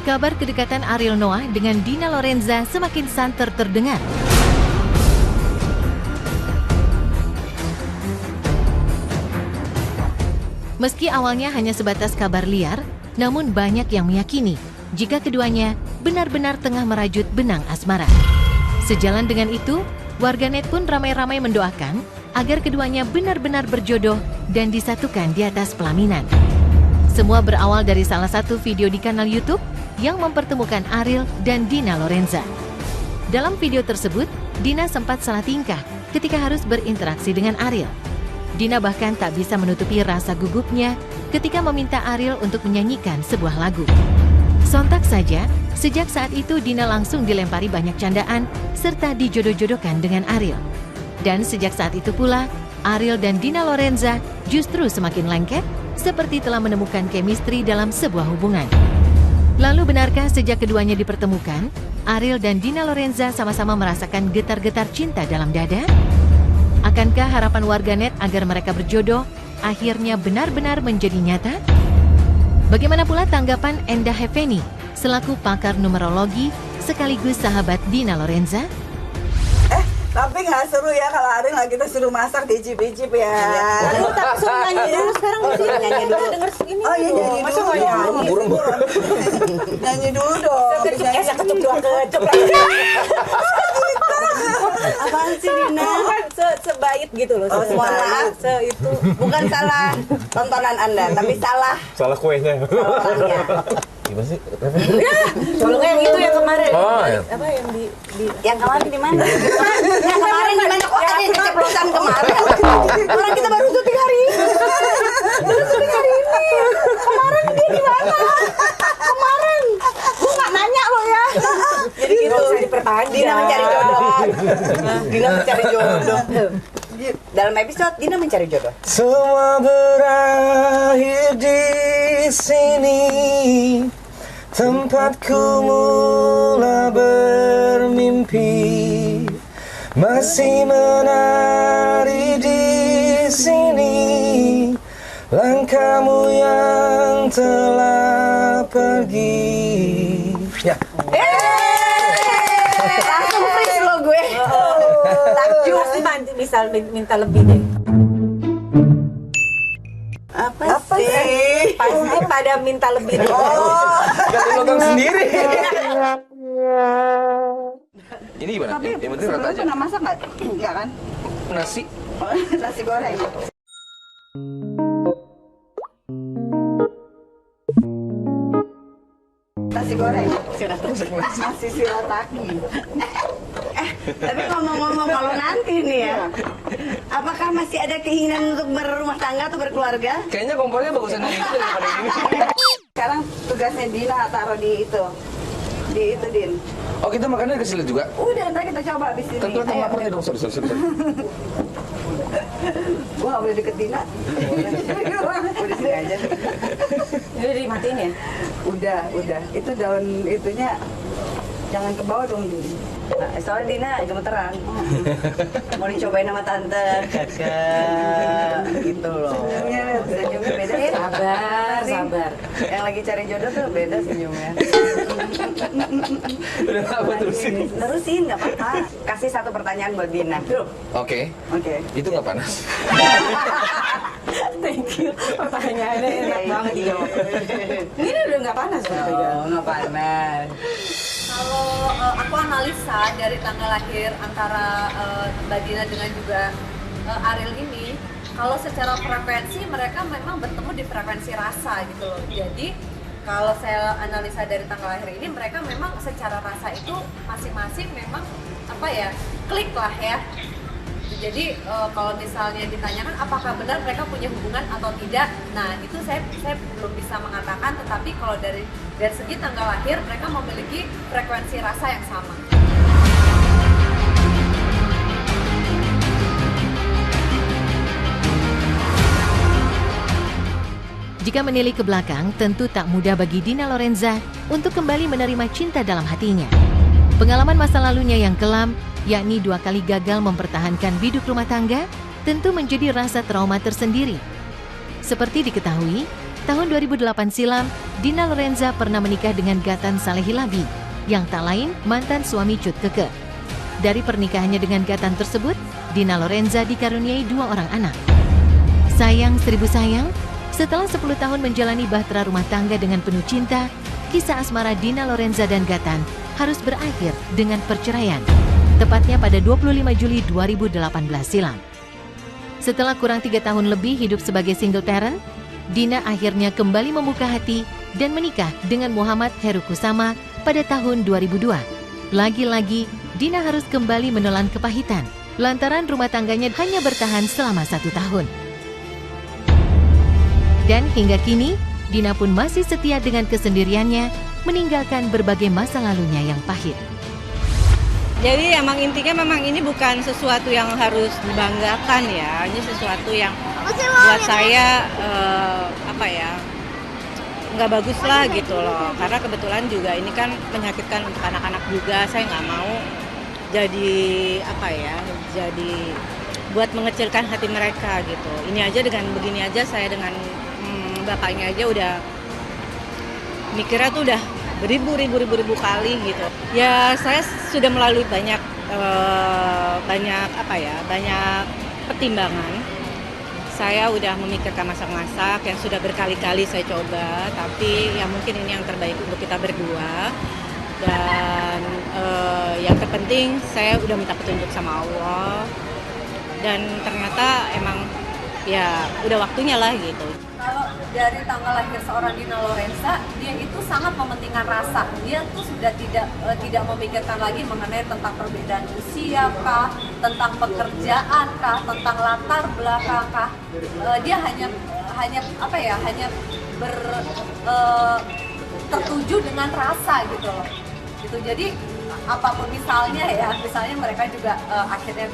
kabar kedekatan Ariel Noah dengan Dina Lorenza semakin santer terdengar. Meski awalnya hanya sebatas kabar liar, namun banyak yang meyakini jika keduanya benar-benar tengah merajut benang asmara. Sejalan dengan itu, warganet pun ramai-ramai mendoakan agar keduanya benar-benar berjodoh dan disatukan di atas pelaminan. Semua berawal dari salah satu video di kanal YouTube yang mempertemukan Ariel dan Dina Lorenza. Dalam video tersebut, Dina sempat salah tingkah ketika harus berinteraksi dengan Ariel. Dina bahkan tak bisa menutupi rasa gugupnya ketika meminta Ariel untuk menyanyikan sebuah lagu. Sontak saja, sejak saat itu Dina langsung dilempari banyak candaan serta dijodoh-jodohkan dengan Ariel. Dan sejak saat itu pula, Ariel dan Dina Lorenza justru semakin lengket seperti telah menemukan chemistry dalam sebuah hubungan. Lalu benarkah sejak keduanya dipertemukan, Ariel dan Dina Lorenza sama-sama merasakan getar-getar cinta dalam dada? Akankah harapan warganet agar mereka berjodoh akhirnya benar-benar menjadi nyata? Bagaimana pula tanggapan Endah Heveni selaku pakar numerologi sekaligus sahabat Dina Lorenza? Tapi nggak seru ya kalau Ariel lagi kita suruh masak dicip-icip ya. Aduh, tapi suruh nyanyi dulu sekarang mesti nyanyi dulu. Denger ini. Oh iya nyanyi Masa dulu. nggak nyanyi? Nyanyi dulu dong. Saya kecup dua kecup. Apaan sih Dina? Sebait gitu loh. Oh, mohon maaf. Itu. Bukan salah tontonan Anda, tapi salah kuenya. orangnya. Gimana sih? Kalau nggak yang itu yang kemarin. Oh, ya. Apa yang di Yang kemarin di mana? Yang kemarin di mana? Kok ada keceplosan kemarin? Orang kita baru syuting hari ini. Baru syuting hari ini. Kemarin dia di mana? Kemarin. Gua nggak nanya lo ya. jadi gitu usah diperpanjang. Dina mencari jodoh. Dina mencari jodoh. Dalam episode Dina mencari jodoh. Semua berakhir di sini, tempatku mula bermimpi, masih menari di sini, langkahmu yang telah pergi. Ya. Langsung freeze lo gue. Takjub bisa minta lebih deh. Apa sih? Pasti pada minta lebih deh. Gak dilogang sendiri. Ini gimana? Tapi Yang penting rata aja. pernah masak nggak? Enggak kan? Nasi. Nasi goreng. Nasi goreng. Nasi shirataki. Tapi ngomong-ngomong kalau nanti nih ya, apakah masih ada keinginan untuk berumah tangga atau berkeluarga? Kayaknya kompornya bagusan yang itu daripada ini. Sekarang tugasnya Dina taruh di itu. Di itu, Din. Oh, kita makannya dikasih lihat juga? Udah, ntar kita coba abis ini. Tentu Ayo. lapar nih dong, sorry. Gua gak boleh deket Dina. Udah sini aja. Udah dimatiin ya? Udah. Itu daun itunya jangan ke bawah dong, Din. Nah, soalnya Dina gemeteran. Mau dicobain sama tante. Kakak. Gitu loh. Senyumnya beda ya. Sabar. Yang lagi cari jodoh tuh beda senyumnya. Udah apa terusin? Terusin, nggak apa-apa. Kasih satu pertanyaan buat Dina. Oke. Oke. Itu nggak panas? Thank you. Pertanyaannya enak banget dijawab. Ini udah nggak panas kan? Oh, nggak panas. Kalau aku analisa dari tanggal lahir antara Mbak Dina dengan juga Ariel ini, kalau secara frekuensi mereka memang bertemu di frekuensi rasa gitu loh. Jadi kalau saya analisa dari tanggal lahir ini, mereka memang secara rasa itu masing-masing memang apa ya, klik lah ya. Jadi kalau misalnya ditanyakan apakah benar mereka punya hubungan atau tidak, nah itu saya belum bisa mengatakan. Tetapi kalau dari segi tanggal lahir mereka memiliki frekuensi rasa yang sama. Jika menilik ke belakang, tentu tak mudah bagi Dina Lorenza untuk kembali menerima cinta dalam hatinya. Pengalaman masa lalunya yang kelam, yakni 2 kali gagal mempertahankan biduk rumah tangga, tentu menjadi rasa trauma tersendiri. Seperti diketahui, tahun 2008 silam, Dina Lorenza pernah menikah dengan Gatan Salehilabi, yang tak lain mantan suami Cut Keke. Dari pernikahannya dengan Gatan tersebut, Dina Lorenza dikaruniai 2 orang anak. Sayang seribu sayang, setelah 10 tahun menjalani bahtera rumah tangga dengan penuh cinta, kisah asmara Dina Lorenza dan Gatan harus berakhir dengan perceraian, tepatnya pada 25 Juli 2018 silam. Setelah kurang 3 tahun lebih hidup sebagai single parent, Dina akhirnya kembali membuka hati dan menikah dengan Muhammad Heru Kusama pada tahun 2002. Lagi-lagi, Dina harus kembali menelan kepahitan lantaran rumah tangganya hanya bertahan selama 1 tahun. Dan hingga kini, Dina pun masih setia dengan kesendiriannya, meninggalkan berbagai masa lalunya yang pahit. Jadi emang intinya memang ini bukan sesuatu yang harus dibanggakan ya. Ini sesuatu yang buat saya nggak bagus lah gitu loh. Karena kebetulan juga ini kan menyakitkan untuk anak-anak juga. Saya nggak mau jadi buat mengecilkan hati mereka gitu. Ini aja dengan begini aja saya dengan bapaknya aja udah mikirnya tuh udah beribu kali gitu. Ya saya sudah melalui banyak pertimbangan. Saya udah memikirkan masak-masak yang sudah berkali-kali saya coba, tapi ya mungkin ini yang terbaik untuk kita berdua. Dan yang terpenting saya udah minta petunjuk sama Allah. Dan ternyata emang ya udah waktunya lah gitu. Kalau dari tanggal lahir seorang Dina Lorenza, dia itu sangat mementingkan rasa. Dia tuh sudah tidak memikirkan lagi mengenai tentang perbedaan usia kah, tentang pekerjaan kah, tentang latar belakang kah. Dia hanya tertuju dengan rasa gitu loh. Gitu. Jadi apapun misalnya mereka juga akhirnya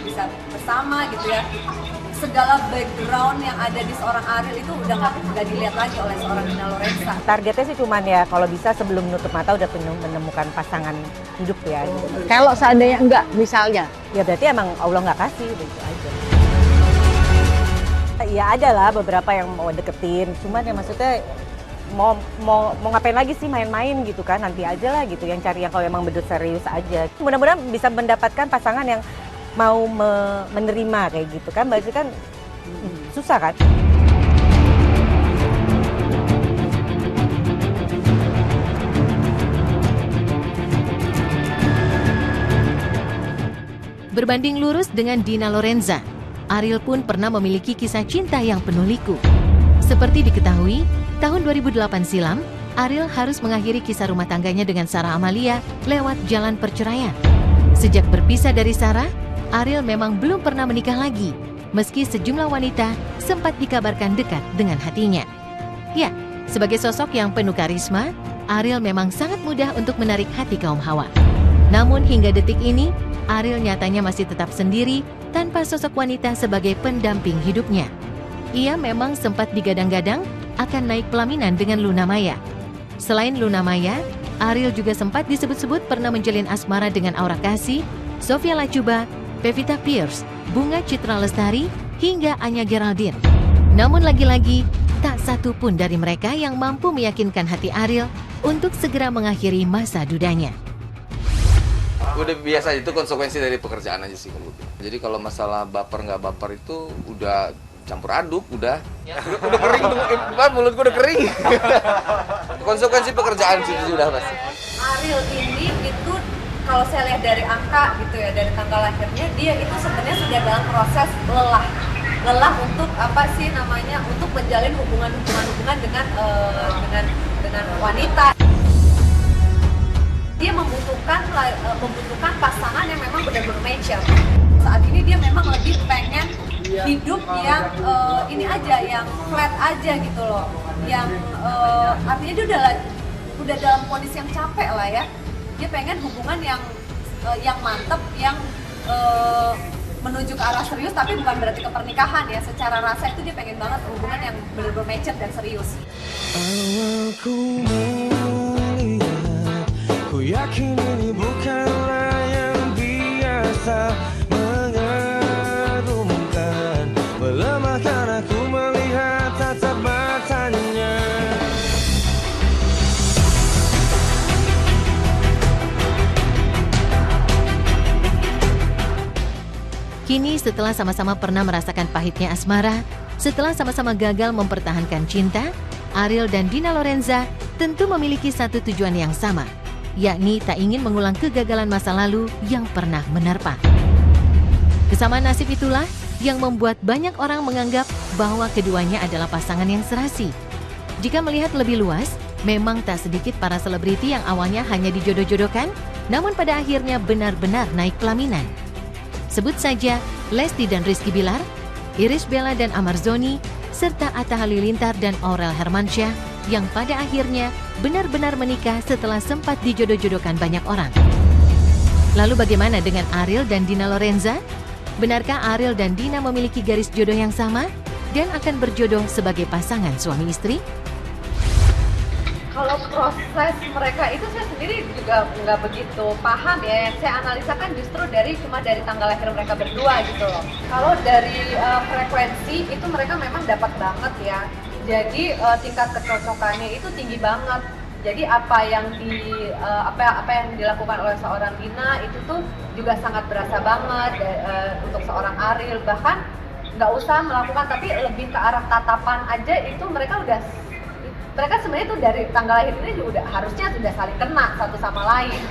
bisa bersama gitu ya. Segala background yang ada di seorang Ariel itu udah nggak dilihat lagi oleh seorang Dina Lorenza. Targetnya sih cuman ya kalau bisa sebelum nutup mata udah menemukan pasangan hidup ya. Kalau seandainya enggak misalnya, Ya berarti emang Allah nggak kasih, gitu aja. Ya ada lah beberapa yang mau deketin, cuman ya maksudnya mau ngapain lagi sih main-main gitu kan, nanti aja lah gitu, yang cari yang kalau emang bener serius aja. Mudah-mudahan bisa mendapatkan pasangan yang mau menerima kayak gitu kan, berarti kan susah kan. Berbanding lurus dengan Dina Lorenza, Ariel pun pernah memiliki kisah cinta yang penuh liku. Seperti diketahui, tahun 2008 silam, Ariel harus mengakhiri kisah rumah tangganya dengan Sarah Amalia lewat jalan perceraian. Sejak berpisah dari Sarah, Ariel memang belum pernah menikah lagi, meski sejumlah wanita sempat dikabarkan dekat dengan hatinya. Ya, sebagai sosok yang penuh karisma, Ariel memang sangat mudah untuk menarik hati kaum hawa. Namun hingga detik ini, Ariel nyatanya masih tetap sendiri tanpa sosok wanita sebagai pendamping hidupnya. Ia memang sempat digadang-gadang akan naik pelaminan dengan Luna Maya. Selain Luna Maya, Ariel juga sempat disebut-sebut pernah menjalin asmara dengan Aura Kasih, Sofia Lacuba, Pevita Pierce, Bunga Citra Lestari, hingga Anya Geraldine. Namun lagi-lagi, tak satu pun dari mereka yang mampu meyakinkan hati Ariel untuk segera mengakhiri masa dudanya. Udah biasa, itu konsekuensi dari pekerjaan aja sih. Jadi kalau masalah baper nggak baper itu udah campur aduk, udah kering, mulut gue udah kering. Konsekuensi pekerjaan sih sudah pasti. Ariel ini itu kalau saya lihat dari angka gitu ya, dari tanggal lahirnya, dia itu sebenarnya sudah dalam proses lelah untuk untuk menjalin hubungan dengan wanita. Dia membutuhkan pasangan yang memang benar-benar mature. Saat ini dia memang lebih pengen hidup yang ini aja, yang flat aja gitu loh, yang artinya dia udah dalam kondisi yang capek lah ya. Dia pengen hubungan yang mantep, yang menuju ke arah serius, tapi bukan berarti ke pernikahan ya. Secara rasa itu dia pengen banget hubungan yang benar-benar mature dan serius. Awalku melihat, ku yakin ini bukanlah yang biasa mengagumkan, melemahkan aku melihat tatap matanya. Kini setelah sama-sama pernah merasakan pahitnya asmara, setelah sama-sama gagal mempertahankan cinta, Ariel dan Dina Lorenza tentu memiliki satu tujuan yang sama, yakni tak ingin mengulang kegagalan masa lalu yang pernah menerpa. Kesamaan nasib itulah yang membuat banyak orang menganggap bahwa keduanya adalah pasangan yang serasi. Jika melihat lebih luas, memang tak sedikit para selebriti yang awalnya hanya dijodoh-jodohkan, namun pada akhirnya benar-benar naik pelaminan. Sebut saja Lesti dan Rizky Bilar, Irish Bella dan Amar Zoni, serta Atta Halilintar dan Aurel Hermansyah yang pada akhirnya benar-benar menikah setelah sempat dijodoh-jodohkan banyak orang. Lalu bagaimana dengan Ariel dan Dina Lorenza? Benarkah Ariel dan Dina memiliki garis jodoh yang sama dan akan berjodoh sebagai pasangan suami istri? Kalau proses mereka itu saya sendiri juga nggak begitu paham ya. Yang saya analisakan justru cuma dari tanggal lahir mereka berdua gitu loh. Kalau dari frekuensi itu mereka memang dapat banget ya. Jadi tingkat kecocokannya itu tinggi banget. Jadi apa yang dilakukan oleh seorang Dina itu tuh juga sangat berasa banget untuk seorang Ariel. Bahkan nggak usah melakukan, tapi lebih ke arah tatapan aja itu mereka sebenarnya tuh dari tanggal lahir ini juga harusnya sudah saling kena satu sama lain.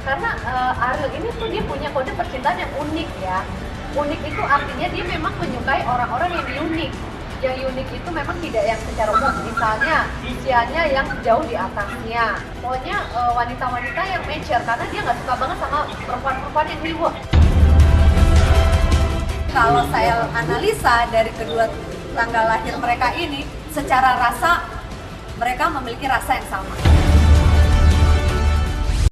Karena Ariel ini tuh dia punya kode percintaan yang unik ya. Unik itu artinya dia memang menyukai orang-orang yang unik. Yang unik itu memang tidak yang secara umum, misalnya usianya yang jauh di atasnya. Pokoknya wanita-wanita yang mature, karena dia nggak suka banget sama perempuan-perempuan yang riweh. Kalau saya analisa dari kedua tanggal lahir mereka ini, secara rasa mereka memiliki rasa yang sama.